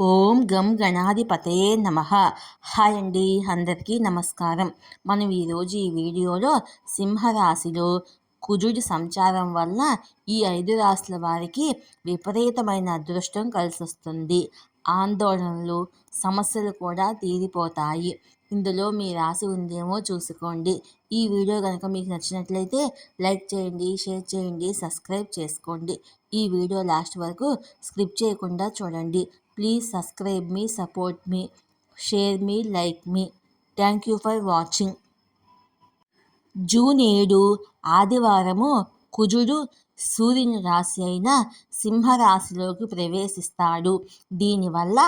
ఓం గం గణాధిపతయే నమః. హాయ్ అండి, అందరికీ నమస్కారం. మనం ఈరోజు ఈ వీడియోలో సింహరాశిలో కుజుడి సంచారం వల్ల ఈ 5 రాశుల వారికి విపరీతమైన అదృష్టం కలిసొస్తుంది. ఆందోళనలు, సమస్యలు కూడా తీరిపోతాయి. ఇందులో మీ రాశి ఉందేమో చూసుకోండి. ఈ వీడియో కనుక మీకు నచ్చినట్లయితే లైక్ చేయండి, షేర్ చేయండి, సబ్స్క్రైబ్ చేసుకోండి. ఈ వీడియో లాస్ట్ వరకు స్కిప్ చేయకుండా చూడండి. Please subscribe me, support me, share me, like me. Thank you for watching. June 7 ఆదివారము కుజుడు సూర్యుని రాశి అయిన సింహరాశిలోకి ప్రవేశిస్తాడు. దీనివల్ల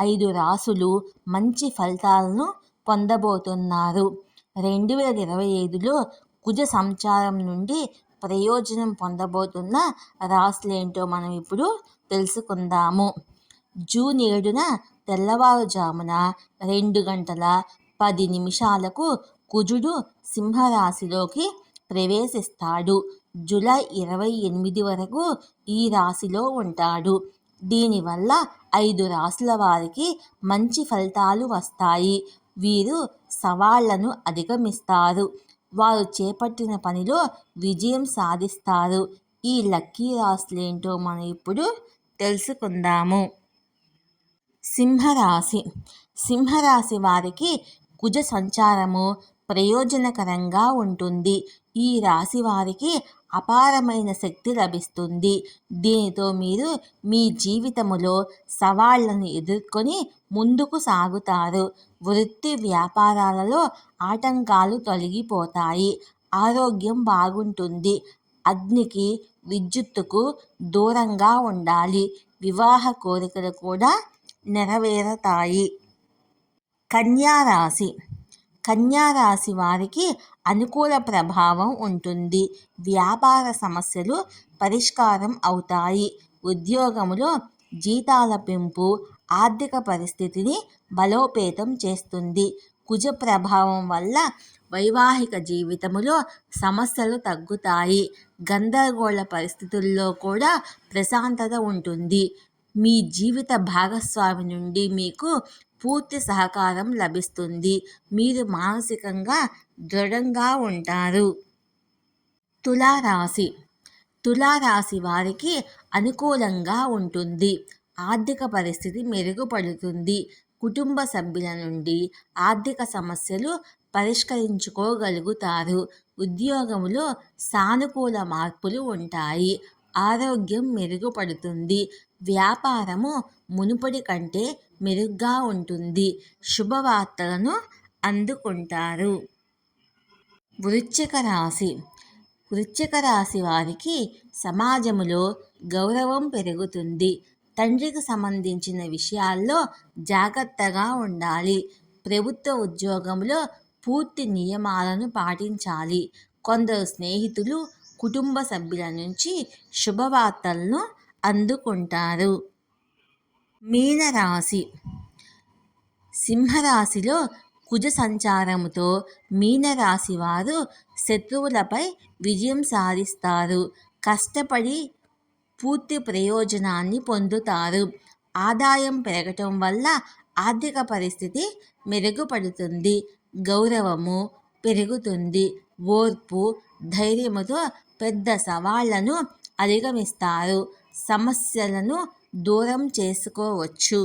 5 రాశులు మంచి ఫలితాలను పొందబోతున్నారు. 2025లో కుజ సంచారం నుండి ప్రయోజనం పొందబోతున్న రాశులేంటో మనం ఇప్పుడు తెలుసుకుందాము. జూన్ 7న తెల్లవారుజామున 2:10 కుజుడు సింహరాశిలోకి ప్రవేశిస్తాడు. జూలై 28 వరకు ఈ రాశిలో ఉంటాడు. దీనివల్ల 5 రాశుల వారికి మంచి ఫలితాలు వస్తాయి. వీరు సవాళ్లను అధిగమిస్తారు. వారు చేపట్టిన పనిలో విజయం సాధిస్తారు. ఈ లక్కీ రాశులేంటో మనం ఇప్పుడు తెలుసుకుందాము. సింహరాశి. సింహరాశి వారికి కుజ సంచారము ప్రయోజనకరంగా ఉంటుంది. ఈ రాశి వారికి అపారమైన శక్తి లభిస్తుంది. దీనితో మీరు మీ జీవితములో సవాళ్లను ఎదుర్కొని ముందుకు సాగుతారు. వృత్తి వ్యాపారాలలో ఆటంకాలు తొలగిపోతాయి. ఆరోగ్యం బాగుంటుంది. అగ్నికి, విద్యుత్తుకు దూరంగా ఉండాలి. వివాహ కోరికలు కూడా నెరవేరతాయి. కన్యారాశి. కన్యారాశి వారికి అనుకూల ప్రభావం ఉంటుంది. వ్యాపార సమస్యలు పరిష్కారం అవుతాయి. ఉద్యోగంలో జీతాల పెంపు ఆర్థిక పరిస్థితిని బలోపేతం చేస్తుంది. కుజ ప్రభావం వల్ల వైవాహిక జీవితంలో సమస్యలు తగ్గుతాయి. గందరగోళ పరిస్థితుల్లో కూడా ప్రశాంతత ఉంటుంది. మీ జీవిత భాగస్వామి నుండి మీకు పూర్తి సహకారం లభిస్తుంది. మీరు మానసికంగా దృఢంగా ఉంటారు. తులారాశి. తులారాశి వారికి అనుకూలంగా ఉంటుంది. ఆర్థిక పరిస్థితి మెరుగుపడుతుంది. కుటుంబ సభ్యుల నుండి ఆర్థిక సమస్యలు పరిష్కరించుకోగలుగుతారు. ఉద్యోగంలో సానుకూల మార్పులు ఉంటాయి. ఆరోగ్యం మెరుగుపడుతుంది. వ్యాపారము మునుపటి కంటే మెరుగ్గా ఉంటుంది. శుభవార్తలను అందుకుంటారు. వృశ్చిక రాశి. వృశ్చిక రాశి వారికి సమాజంలో గౌరవం పెరుగుతుంది. తండ్రికి సంబంధించిన విషయాల్లో జాగ్రత్తగా ఉండాలి. ప్రభుత్వ ఉద్యోగంలో పూర్తి నియమాలను పాటించాలి. కొందరు స్నేహితులు, కుటుంబ సభ్యుల నుంచి శుభవార్తలను అందుకుంటారు. మీనరాశి. సింహరాశిలో కుజ సంచారముతో మీనరాశి వారు శత్రువులపై విజయం సాధిస్తారు. కష్టపడి పూర్తి ప్రయోజనాన్ని పొందుతారు. ఆదాయం పెరగటం వల్ల ఆర్థిక పరిస్థితి మెరుగుపడుతుంది. గౌరవము పెరుగుతుంది. ఓర్పు, ధైర్యముతో పెద్ద సవాళ్లను అధిగమిస్తారు. సమస్యలను దూరం చేసుకోవచ్చు.